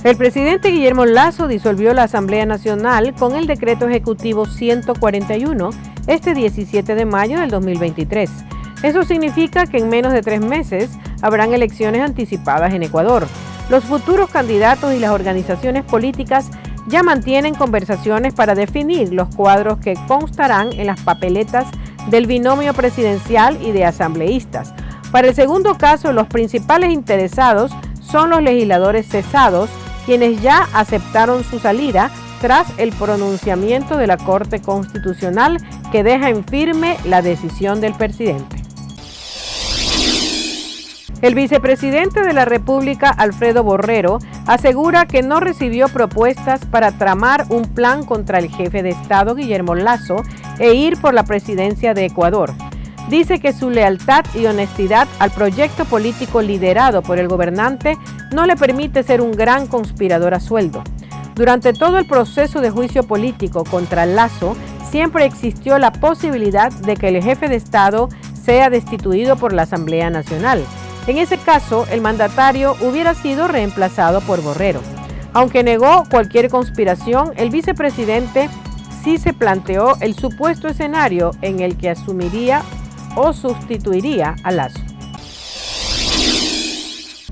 El presidente Guillermo Lasso disolvió la Asamblea Nacional con el decreto ejecutivo 141 este 17 de mayo del 2023. Eso significa que en menos de 3 meses habrán elecciones anticipadas en Ecuador. Los futuros candidatos y las organizaciones políticas ya mantienen conversaciones para definir los cuadros que constarán en las papeletas del binomio presidencial y de asambleístas. Para el segundo caso, los principales interesados son los legisladores cesados, quienes ya aceptaron su salida tras el pronunciamiento de la Corte Constitucional que deja en firme la decisión del presidente. El vicepresidente de la República, Alfredo Borrero, asegura que no recibió propuestas para tramar un plan contra el jefe de Estado, Guillermo Lasso, e ir por la presidencia de Ecuador. Dice que su lealtad y honestidad al proyecto político liderado por el gobernante no le permite ser un gran conspirador a sueldo. Durante todo el proceso de juicio político contra Lasso, siempre existió la posibilidad de que el jefe de Estado sea destituido por la Asamblea Nacional. En ese caso, el mandatario hubiera sido reemplazado por Borrero. Aunque negó cualquier conspiración, el vicepresidente sí se planteó el supuesto escenario en el que asumiría o sustituiría a Lasso.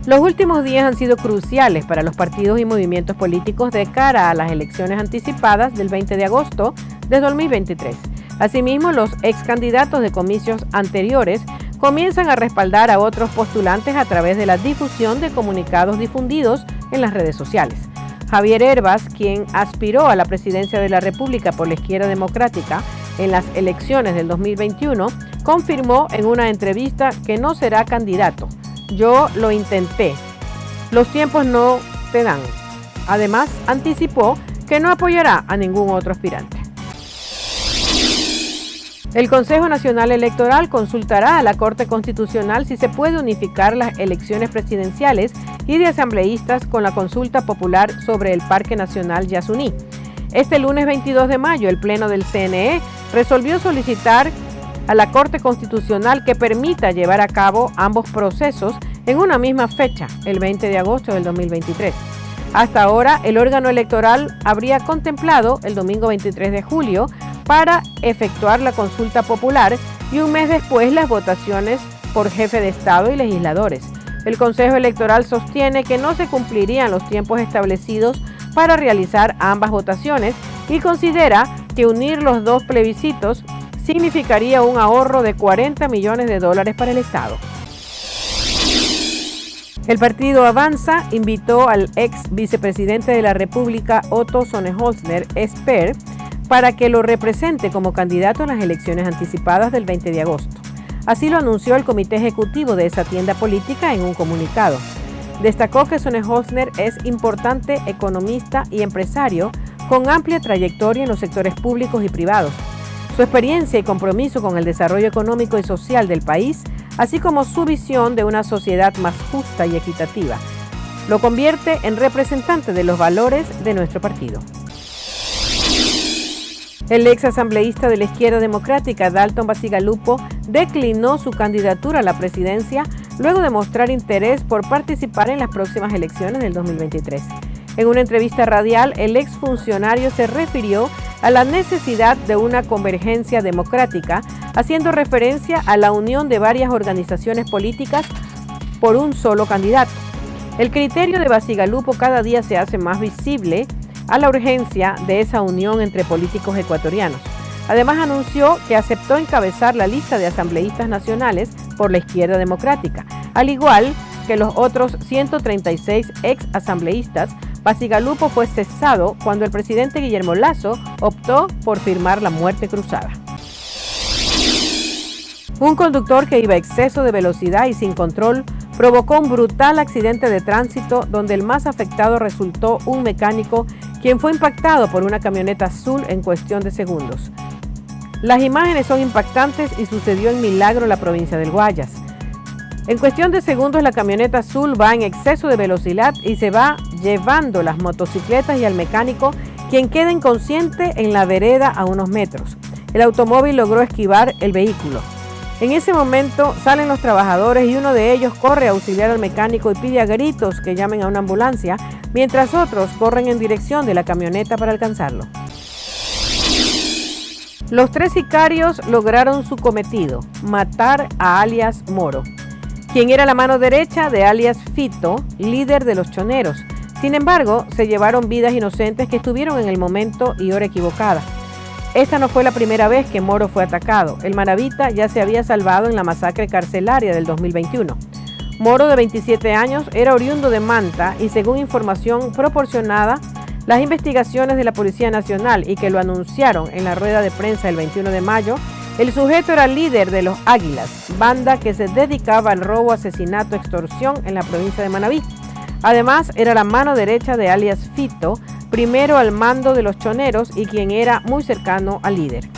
Los últimos días han sido cruciales para los partidos y movimientos políticos de cara a las elecciones anticipadas del 20 de agosto de 2023. Asimismo, los ex candidatos de comicios anteriores comienzan a respaldar a otros postulantes a través de la difusión de comunicados difundidos en las redes sociales. Javier Hervas, quien aspiró a la presidencia de la República por la Izquierda Democrática en las elecciones del 2021, confirmó en una entrevista que no será candidato. Yo lo intenté. Los tiempos no te dan. Además, anticipó que no apoyará a ningún otro aspirante. El Consejo Nacional Electoral consultará a la Corte Constitucional si se puede unificar las elecciones presidenciales y de asambleístas con la consulta popular sobre el Parque Nacional Yasuní. Este lunes 22 de mayo, el Pleno del CNE resolvió solicitar a la Corte Constitucional que permita llevar a cabo ambos procesos en una misma fecha, el 20 de agosto del 2023. Hasta ahora, el órgano electoral habría contemplado el domingo 23 de julio para efectuar la consulta popular y un mes después las votaciones por jefe de Estado y legisladores. El Consejo Electoral sostiene que no se cumplirían los tiempos establecidos para realizar ambas votaciones y considera que unir los dos plebiscitos significaría un ahorro de $40 millones para el Estado. El partido Avanza invitó al ex vicepresidente de la República, Otto Sonnenholzner, Esper, para que lo represente como candidato en las elecciones anticipadas del 20 de agosto. Así lo anunció el comité ejecutivo de esa tienda política en un comunicado. Destacó que Sonnenholzner es importante economista y empresario con amplia trayectoria en los sectores públicos y privados. Su experiencia y compromiso con el desarrollo económico y social del país, así como su visión de una sociedad más justa y equitativa, lo convierte en representante de los valores de nuestro partido. El ex asambleísta de la Izquierda Democrática, Dalton Bacigalupo, declinó su candidatura a la presidencia luego de mostrar interés por participar en las próximas elecciones del 2023. En una entrevista radial, el exfuncionario se refirió a la necesidad de una convergencia democrática, haciendo referencia a la unión de varias organizaciones políticas por un solo candidato. El criterio de Bacigalupo cada día se hace más visible a la urgencia de esa unión entre políticos ecuatorianos. Además, anunció que aceptó encabezar la lista de asambleístas nacionales por la Izquierda Democrática. Al igual que los otros 136 ex asambleístas, Bacigalupo fue cesado cuando el presidente Guillermo Lasso optó por firmar la muerte cruzada. Un conductor que iba a exceso de velocidad y sin control provocó un brutal accidente de tránsito donde el más afectado resultó un mecánico quien fue impactado por una camioneta azul en cuestión de segundos. Las imágenes son impactantes y sucedió en Milagro, la provincia del Guayas. En cuestión de segundos, la camioneta azul va en exceso de velocidad y se va llevando las motocicletas y al mecánico, quien queda inconsciente en la vereda a unos metros. El automóvil logró esquivar el vehículo. En ese momento salen los trabajadores y uno de ellos corre a auxiliar al mecánico y pide a gritos que llamen a una ambulancia, mientras otros corren en dirección de la camioneta para alcanzarlo. Los 3 sicarios lograron su cometido, matar a alias Moro, quien era la mano derecha de alias Fito, líder de los choneros. Sin embargo, se llevaron vidas inocentes que estuvieron en el momento y hora equivocada. Esta no fue la primera vez que Moro fue atacado. El maravita ya se había salvado en la masacre carcelaria del 2021. Moro, de 27 años, era oriundo de Manta y, según información proporcionada, las investigaciones de la Policía Nacional y que lo anunciaron en la rueda de prensa el 21 de mayo, el sujeto era líder de los Águilas, banda que se dedicaba al robo, asesinato, extorsión en la provincia de Manabí. Además, era la mano derecha de alias Fito, primero al mando de los choneros y quien era muy cercano al líder.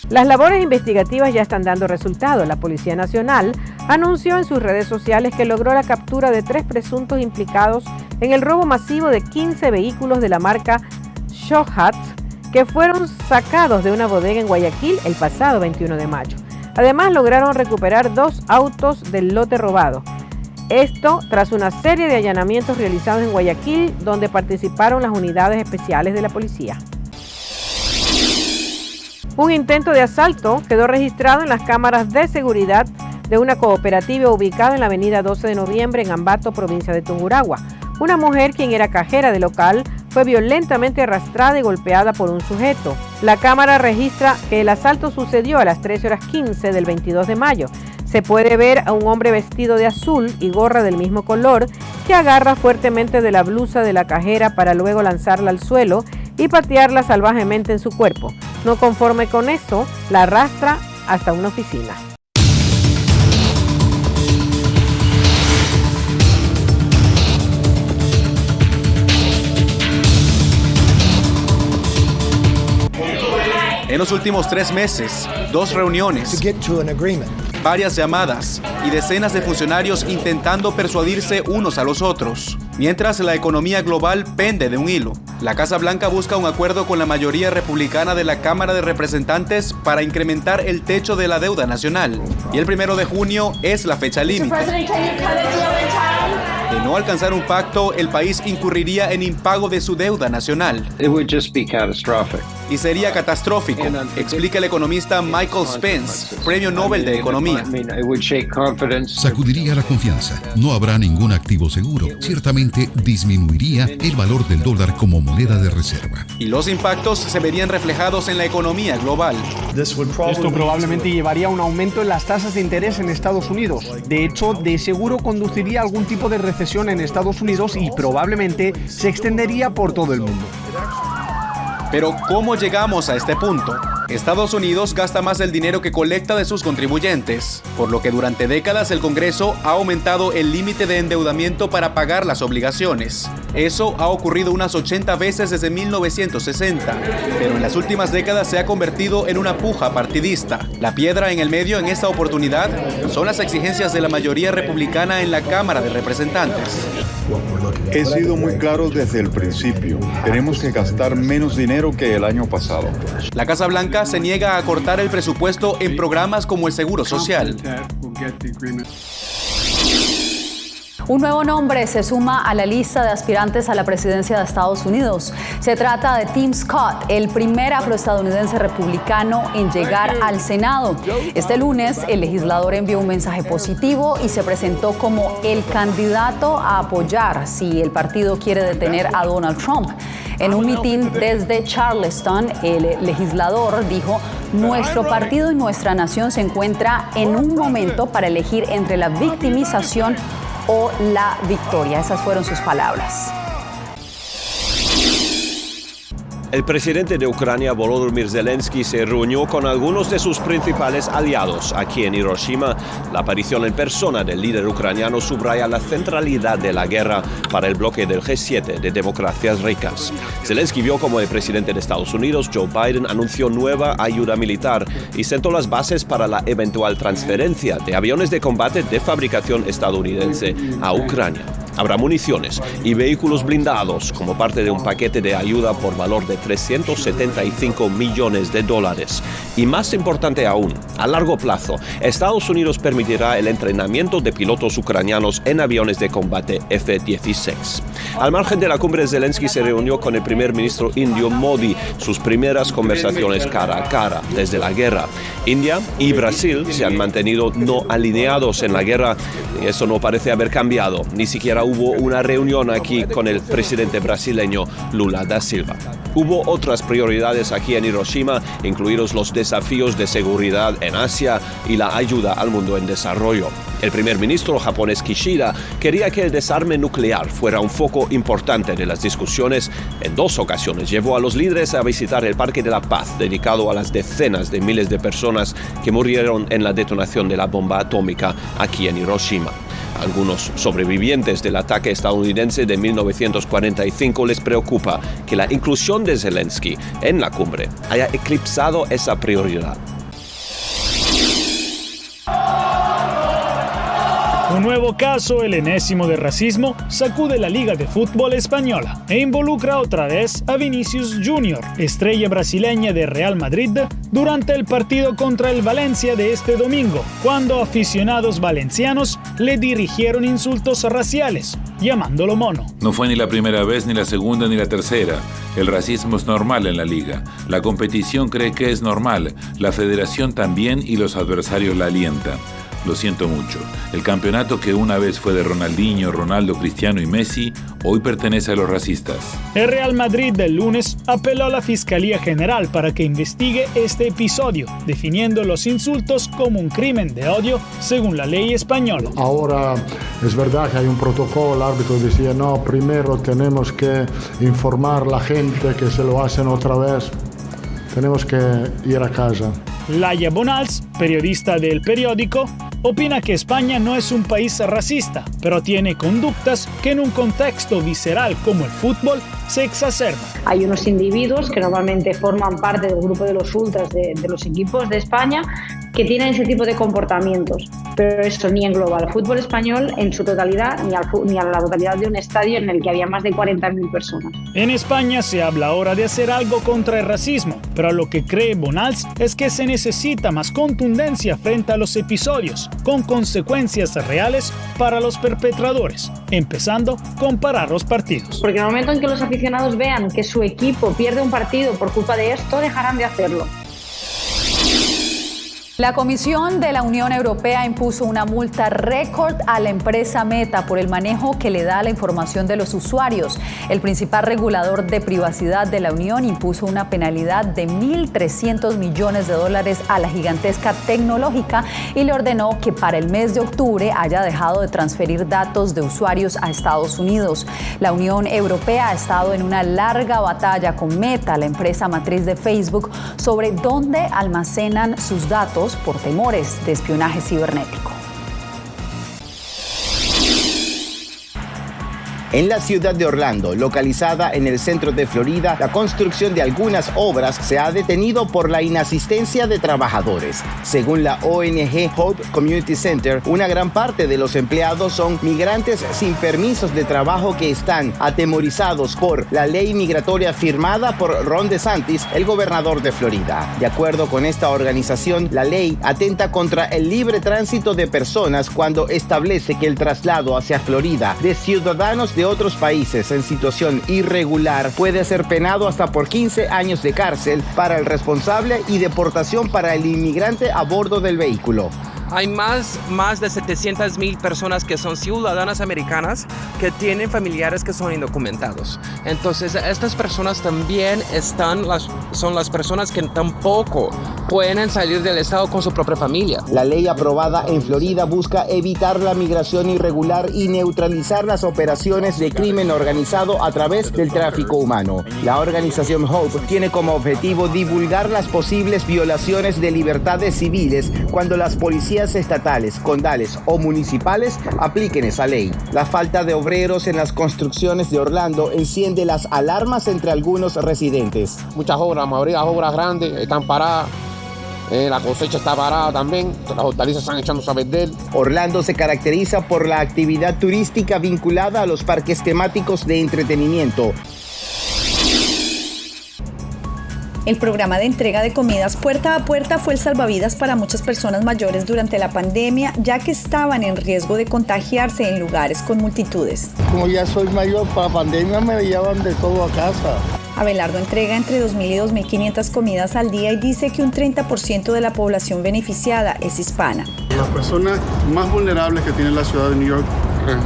Las labores investigativas ya están dando resultados. La Policía Nacional anunció en sus redes sociales que logró la captura de 3 presuntos implicados en el robo masivo de 15 vehículos de la marca Shohat que fueron sacados de una bodega en Guayaquil el pasado 21 de mayo. Además, lograron recuperar 2 autos del lote robado. Esto tras una serie de allanamientos realizados en Guayaquil, donde participaron las unidades especiales de la policía. Un intento de asalto quedó registrado en las cámaras de seguridad de una cooperativa ubicada en la avenida 12 de noviembre en Ambato, provincia de Tungurahua. Una mujer, quien era cajera del local, fue violentamente arrastrada y golpeada por un sujeto. La cámara registra que el asalto sucedió a las 13:15 del 22 de mayo. Se puede ver a un hombre vestido de azul y gorra del mismo color que agarra fuertemente de la blusa de la cajera para luego lanzarla al suelo y patearla salvajemente en su cuerpo. No conforme con eso, la arrastra hasta una oficina. En los últimos 3 meses, 2 reuniones, varias llamadas y decenas de funcionarios intentando persuadirse unos a los otros. Mientras la economía global pende de un hilo, la Casa Blanca busca un acuerdo con la mayoría republicana de la Cámara de Representantes para incrementar el techo de la deuda nacional. Y el 1 de junio es la fecha límite. De no alcanzar un pacto, el país incurriría en impago de su deuda nacional. Y sería catastrófico, explica el economista Michael Spence, Premio Nobel de Economía. Sacudiría la confianza. No habrá ningún activo seguro. Ciertamente disminuiría el valor del dólar como moneda de reserva. Y los impactos se verían reflejados en la economía global. Esto probablemente llevaría a un aumento en las tasas de interés en Estados Unidos. De hecho, de seguro conduciría a algún tipo de recesión en Estados Unidos y probablemente se extendería por todo el mundo. Pero ¿cómo llegamos a este punto? Estados Unidos gasta más del dinero que colecta de sus contribuyentes, por lo que durante décadas el Congreso ha aumentado el límite de endeudamiento para pagar las obligaciones. Eso ha ocurrido unas 80 veces desde 1960, pero en las últimas décadas se ha convertido en una puja partidista. La piedra en el medio en esta oportunidad son las exigencias de la mayoría republicana en la Cámara de Representantes. He sido muy claro desde el principio. Tenemos que gastar menos dinero que el año pasado. La Casa Blanca se niega a cortar el presupuesto en programas como el Seguro Social. Un nuevo nombre se suma a la lista de aspirantes a la presidencia de Estados Unidos. Se trata de Tim Scott, el primer afroestadounidense republicano en llegar al Senado. Este lunes, el legislador envió un mensaje positivo y se presentó como el candidato a apoyar si el partido quiere detener a Donald Trump. En un mitin desde Charleston, el legislador dijo: nuestro partido y nuestra nación se encuentra en un momento para elegir entre la victimización o la victoria. Esas fueron sus palabras. El presidente de Ucrania, Volodymyr Zelensky, se reunió con algunos de sus principales aliados aquí en Hiroshima. La aparición en persona del líder ucraniano subraya la centralidad de la guerra para el bloque del G7 de democracias ricas. Zelensky vio como el presidente de Estados Unidos, Joe Biden, anunció nueva ayuda militar y sentó las bases para la eventual transferencia de aviones de combate de fabricación estadounidense a Ucrania. Habrá municiones y vehículos blindados como parte de un paquete de ayuda por valor de $375 millones. Y más importante aún, a largo plazo, Estados Unidos permitirá el entrenamiento de pilotos ucranianos en aviones de combate F-16. Al margen de la cumbre, Zelensky se reunió con el primer ministro indio Modi, sus primeras conversaciones cara a cara desde la guerra. India y Brasil se han mantenido no alineados en la guerra y eso no parece haber cambiado. Ni siquiera hubo una reunión aquí con el presidente brasileño Lula da Silva. Hubo otras prioridades aquí en Hiroshima, incluidos los desafíos de seguridad en Asia y la ayuda al mundo en desarrollo. El primer ministro japonés Kishida quería que el desarme nuclear fuera un foco importante de las discusiones. En 2 ocasiones llevó a los líderes a visitar el Parque de la Paz, dedicado a las decenas de miles de personas que murieron en la detonación de la bomba atómica aquí en Hiroshima. Algunos sobrevivientes del ataque estadounidense de 1945 les preocupa que la inclusión de Zelensky en la cumbre haya eclipsado esa prioridad. Un nuevo caso, el enésimo de racismo, sacude la Liga de Fútbol Española e involucra otra vez a Vinicius Junior, estrella brasileña de Real Madrid, durante el partido contra el Valencia de este domingo, cuando aficionados valencianos le dirigieron insultos raciales, llamándolo mono. No fue ni la primera vez, ni la segunda, ni la tercera. El racismo es normal en la liga. La competición cree que es normal. La federación también y los adversarios la alientan. Lo siento mucho. El campeonato que una vez fue de Ronaldinho, Ronaldo, Cristiano y Messi, hoy pertenece a los racistas. El Real Madrid del lunes apeló a la Fiscalía General para que investigue este episodio, definiendo los insultos como un crimen de odio según la ley española. Ahora es verdad que hay un protocolo, el árbitro decía, no, primero tenemos que informar a la gente que se lo hacen otra vez. Tenemos que ir a casa. Laia Bonals, periodista del periódico, opina que España no es un país racista, pero tiene conductas que en un contexto visceral como el fútbol se exacerban. Hay unos individuos que normalmente forman parte del grupo de los ultras de los equipos de España que tienen ese tipo de comportamientos, pero eso ni engloba al fútbol español en su totalidad ni a la totalidad de un estadio en el que había más de 40.000 personas. En España se habla ahora de hacer algo contra el racismo, pero lo que cree Bonals es que se necesita más contundencia frente a los episodios, con consecuencias reales para los perpetradores, empezando con parar los partidos. Porque en el momento en que los aficionados vean que su equipo pierde un partido por culpa de esto, dejarán de hacerlo. La Comisión de la Unión Europea impuso una multa récord a la empresa Meta por el manejo que le da a la información de los usuarios. El principal regulador de privacidad de la Unión impuso una penalidad de $1.300 millones a la gigantesca tecnológica y le ordenó que para el mes de octubre haya dejado de transferir datos de usuarios a Estados Unidos. La Unión Europea ha estado en una larga batalla con Meta, la empresa matriz de Facebook, sobre dónde almacenan sus datos por temores de espionaje cibernético. En la ciudad de Orlando, localizada en el centro de Florida, la construcción de algunas obras se ha detenido por la inasistencia de trabajadores. Según la ONG Hope Community Center, una gran parte de los empleados son migrantes sin permisos de trabajo que están atemorizados por la ley migratoria firmada por Ron DeSantis, el gobernador de Florida. De acuerdo con esta organización, la ley atenta contra el libre tránsito de personas cuando establece que el traslado hacia Florida de ciudadanos de otros países en situación irregular puede ser penado hasta por 15 años de cárcel para el responsable y deportación para el inmigrante a bordo del vehículo. Hay más de 700,000 personas que son ciudadanas americanas que tienen familiares que son indocumentados. Entonces, estas personas también son las personas que tampoco pueden salir del estado con su propia familia. La ley aprobada en Florida busca evitar la migración irregular y neutralizar las operaciones de crimen organizado a través del tráfico humano. La organización Hope tiene como objetivo divulgar las posibles violaciones de libertades civiles cuando las policías estatales, condales o municipales apliquen esa ley. La falta de obreros en las construcciones de Orlando enciende las alarmas entre algunos residentes. Muchas obras, la mayoría de las obras grandes están paradas. La cosecha está parada también, las hortalizas están echándose a perder. Orlando se caracteriza por la actividad turística vinculada a los parques temáticos de entretenimiento. El programa de entrega de comidas puerta a puerta fue el salvavidas para muchas personas mayores durante la pandemia, ya que estaban en riesgo de contagiarse en lugares con multitudes. Como ya soy mayor, para la pandemia me llevan de todo a casa. Abelardo entrega entre 2.000 y 2.500 comidas al día y dice que un 30% de la población beneficiada es hispana. Las personas más vulnerables que tiene la ciudad de New York,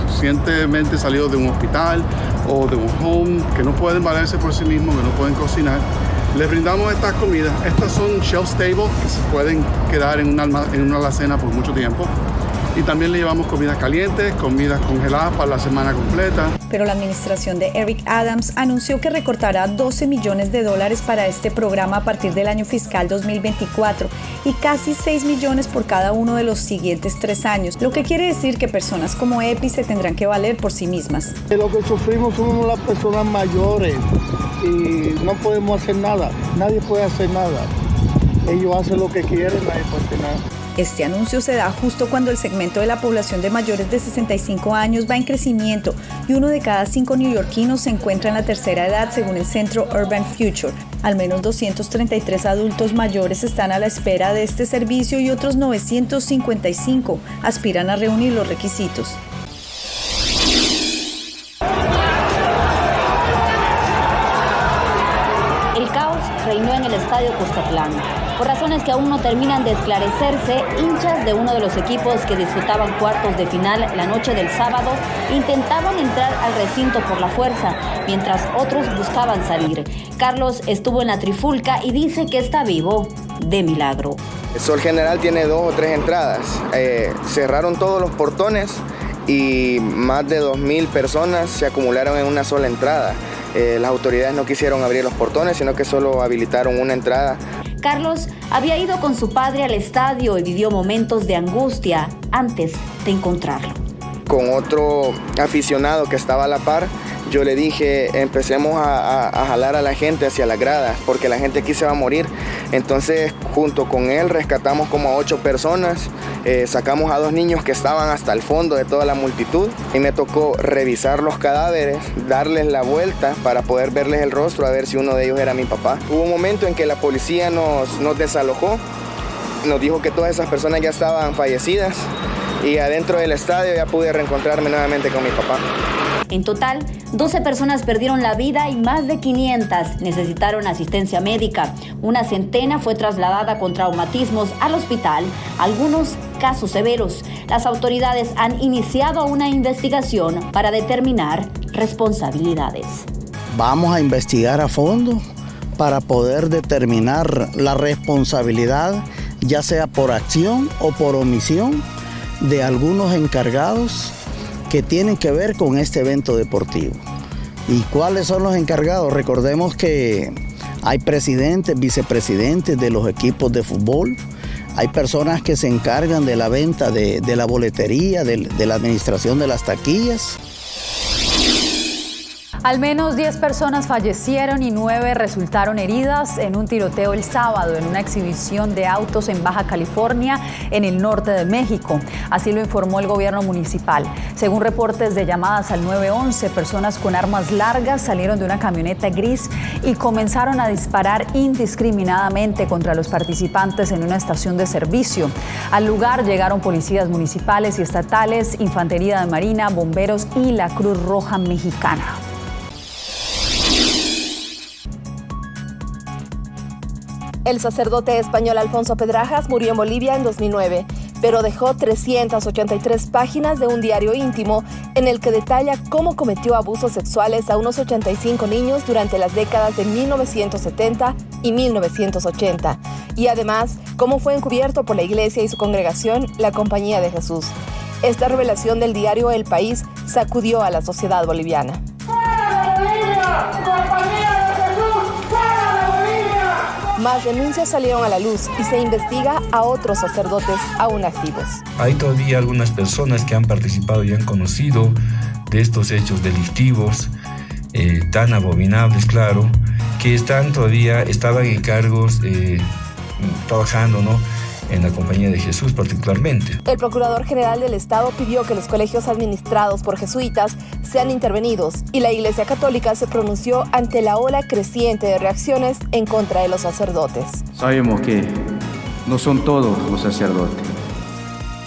recientemente salidos de un hospital o de un home, que no pueden valerse por sí mismos, que no pueden cocinar, les brindamos estas comidas. Estas son shelf stable, que se pueden quedar en una alacena por mucho tiempo. Y también le llevamos comidas calientes, comidas congeladas para la semana completa. Pero la administración de Eric Adams anunció que recortará $12 millones para este programa a partir del año fiscal 2024 y casi $6 millones por cada uno de los siguientes 3 años, lo que quiere decir que personas como Epi se tendrán que valer por sí mismas. Lo que sufrimos somos las personas mayores y no podemos hacer nada, nadie puede hacer nada. Ellos hacen lo que quieren, nadie puede hacer nada. Este anuncio se da justo cuando el segmento de la población de mayores de 65 años va en crecimiento y 1 de cada 5 neoyorquinos se encuentra en la tercera edad según el Centro Urban Future. Al menos 233 adultos mayores están a la espera de este servicio y otros 955 aspiran a reunir los requisitos. El caos reinó en el estadio Cuscatlán. Por razones que aún no terminan de esclarecerse, hinchas de uno de los equipos que disputaban cuartos de final la noche del sábado intentaban entrar al recinto por la fuerza, mientras otros buscaban salir. Carlos estuvo en la trifulca y dice que está vivo de milagro. Sol General tiene 2 o 3 entradas. Cerraron todos los portones y más de 2.000 personas se acumularon en una sola entrada. Las autoridades no quisieron abrir los portones, sino que solo habilitaron una entrada. Carlos había ido con su padre al estadio y vivió momentos de angustia antes de encontrarlo. Con otro aficionado que estaba a la par, yo le dije, empecemos a jalar a la gente hacia las gradas, porque la gente aquí se va a morir. Entonces, junto con él, rescatamos como a 8 personas, sacamos a 2 niños que estaban hasta el fondo de toda la multitud y me tocó revisar los cadáveres, darles la vuelta para poder verles el rostro, a ver si uno de ellos era mi papá. Hubo un momento en que la policía nos desalojó, nos dijo que todas esas personas ya estaban fallecidas y adentro del estadio ya pude reencontrarme nuevamente con mi papá. En total, 12 personas perdieron la vida y más de 500 necesitaron asistencia médica. Una centena fue trasladada con traumatismos al hospital, algunos casos severos. Las autoridades han iniciado una investigación para determinar responsabilidades. Vamos a investigar a fondo para poder determinar la responsabilidad, ya sea por acción o por omisión, de algunos encargados que tienen que ver con este evento deportivo. ¿Y cuáles son los encargados? Recordemos que hay presidentes, vicepresidentes de los equipos de fútbol, hay personas que se encargan de la venta de la boletería, de la administración de las taquillas. Al menos 10 personas fallecieron y 9 resultaron heridas en un tiroteo el sábado en una exhibición de autos en Baja California, en el norte de México. Así lo informó el gobierno municipal. Según reportes de llamadas al 911, personas con armas largas salieron de una camioneta gris y comenzaron a disparar indiscriminadamente contra los participantes en una estación de servicio. Al lugar llegaron policías municipales y estatales, infantería de marina, bomberos y la Cruz Roja Mexicana. El sacerdote español Alfonso Pedrajas murió en Bolivia en 2009, pero dejó 383 páginas de un diario íntimo en el que detalla cómo cometió abusos sexuales a unos 85 niños durante las décadas de 1970 y 1980, y además cómo fue encubierto por la Iglesia y su congregación, la Compañía de Jesús. Esta revelación del diario El País sacudió a la sociedad boliviana. Más denuncias salieron a la luz y se investiga a otros sacerdotes aún activos. Hay todavía algunas personas que han participado y han conocido de estos hechos delictivos, tan abominables, claro, que estaban en cargos trabajando, ¿no?, en la Compañía de Jesús particularmente. El Procurador General del Estado pidió que los colegios administrados por jesuitas sean intervenidos y la Iglesia Católica se pronunció ante la ola creciente de reacciones en contra de los sacerdotes. Sabemos que no son todos los sacerdotes.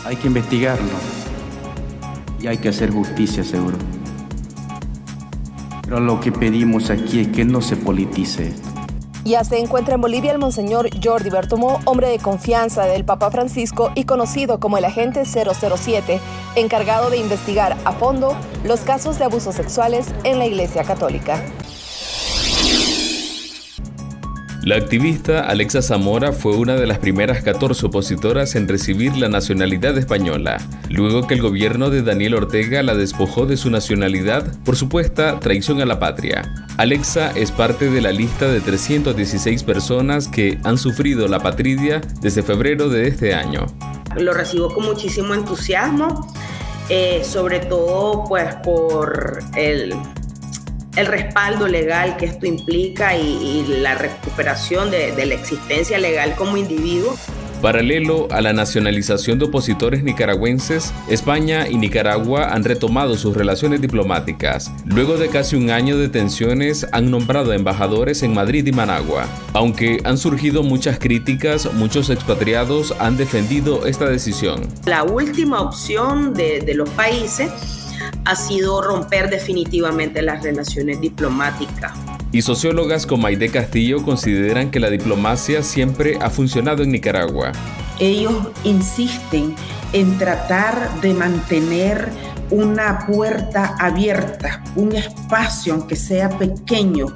Hay que investigarlo y hay que hacer justicia, seguro. Pero lo que pedimos aquí es que no se politice esto. Ya se encuentra en Bolivia el monseñor Jordi Bertomeu, hombre de confianza del Papa Francisco y conocido como el agente 007, encargado de investigar a fondo los casos de abusos sexuales en la Iglesia Católica. La activista Alexa Zamora fue una de las primeras 14 opositoras en recibir la nacionalidad española, luego que el gobierno de Daniel Ortega la despojó de su nacionalidad por supuesta traición a la patria. Alexa es parte de la lista de 316 personas que han sufrido la apatridia desde febrero de este año. Lo recibo con muchísimo entusiasmo, sobre todo pues por el respaldo legal que esto implica y la recuperación de la existencia legal como individuo. Paralelo a la nacionalización de opositores nicaragüenses, España y Nicaragua han retomado sus relaciones diplomáticas. Luego de casi un año de tensiones, han nombrado embajadores en Madrid y Managua. Aunque han surgido muchas críticas, muchos expatriados han defendido esta decisión. La última opción de los países ha sido romper definitivamente las relaciones diplomáticas. Y sociólogas como Aide Castillo consideran que la diplomacia siempre ha funcionado en Nicaragua. Ellos insisten en tratar de mantener una puerta abierta, un espacio, aunque sea pequeño,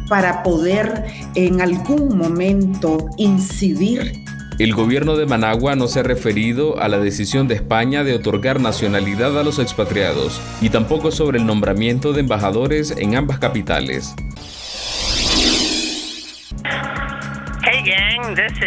para poder en algún momento incidir. El gobierno de Managua no se ha referido a la decisión de España de otorgar nacionalidad a los expatriados y tampoco sobre el nombramiento de embajadores en ambas capitales.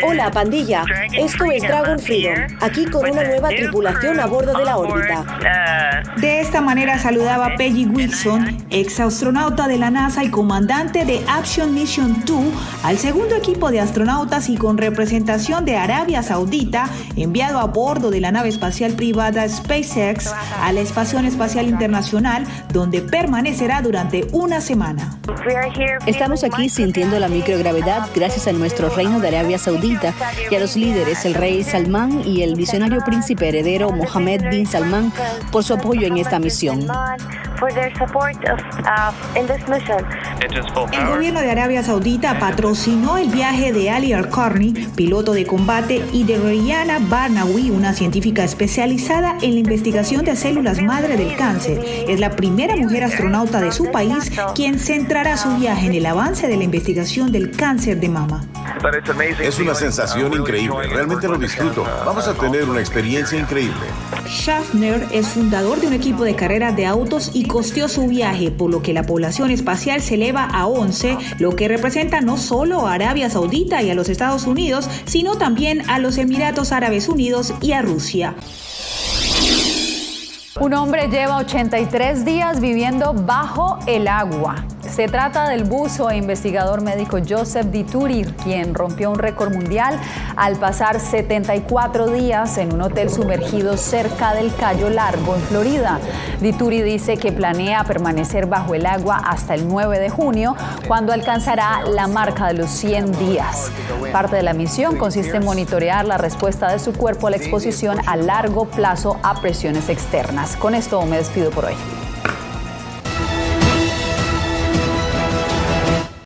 Hola, pandilla. Esto es Dragon Freedom, aquí con una nueva tripulación a bordo de la órbita. De esta manera saludaba Peggy Wilson, ex astronauta de la NASA y comandante de Action Mission 2, al segundo equipo de astronautas y con representación de Arabia Saudita, enviado a bordo de la nave espacial privada SpaceX a la Estación Espacial Internacional, donde permanecerá durante una semana. Estamos aquí sintiendo la microgravedad gracias a nuestro reino de Arabia Saudita y a los líderes, el rey Salmán y el visionario príncipe heredero Mohammed bin Salman, por su apoyo en esta misión. El gobierno de Arabia Saudita patrocinó el viaje de Ali Al-Qarni, piloto de combate, y de Rayana Barnawi, una científica especializada en la investigación de células madre del cáncer. Es la primera mujer astronauta de su país quien centrará su viaje en el avance de la investigación del cáncer de mama. Es una sensación increíble, realmente lo disfruto. Vamos a tener una experiencia increíble. Schaffner es fundador de un equipo de carreras de autos y costeó su viaje, por lo que la población espacial se eleva a 11, lo que representa no solo a Arabia Saudita y a los Estados Unidos, sino también a los Emiratos Árabes Unidos y a Rusia. Un hombre lleva 83 días viviendo bajo el agua. Se trata del buzo e investigador médico Joseph Dituri, quien rompió un récord mundial al pasar 74 días en un hotel sumergido cerca del Cayo Largo, en Florida. Dituri dice que planea permanecer bajo el agua hasta el 9 de junio, cuando alcanzará la marca de los 100 días. Parte de la misión consiste en monitorear la respuesta de su cuerpo a la exposición a largo plazo a presiones externas. Con esto me despido por hoy.